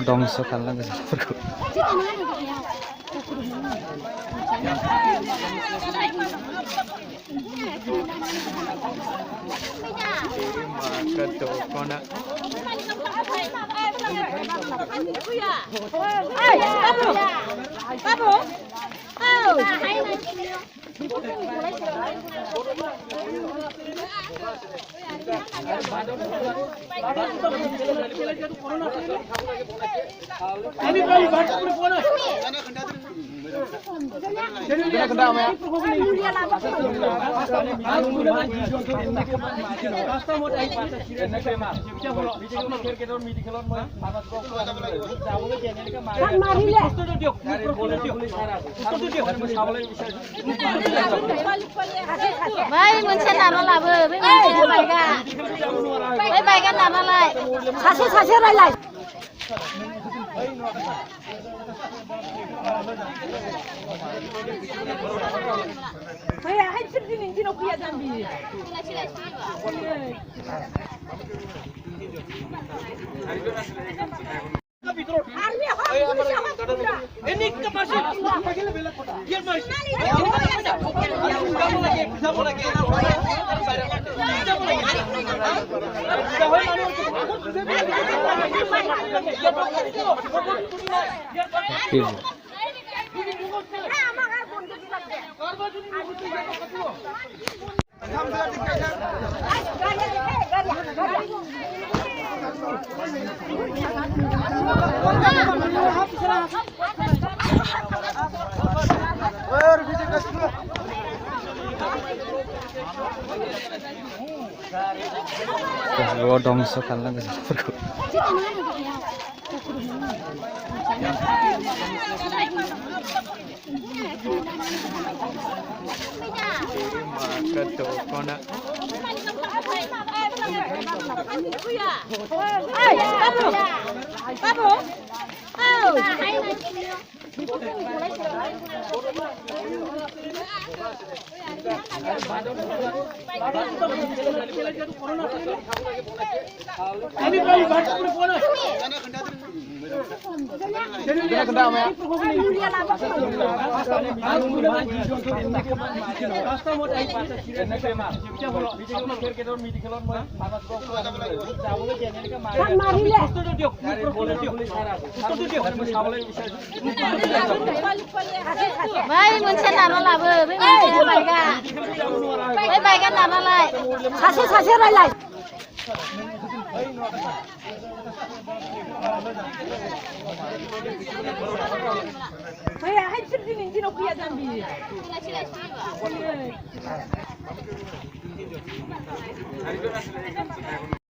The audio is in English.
ধ্বংস খেলনা Baik, muncul nama lah, baik, baik kan nama lah, kasih lah. Baik, hai cerita ni nak kuya jambi. Ini kemasih. Biar masih. ধ্বংস খেলনা Baik, muncul nama lah, baik kan nama lah, kasih lah. Baik, hai cerita ni nak kuya jambi.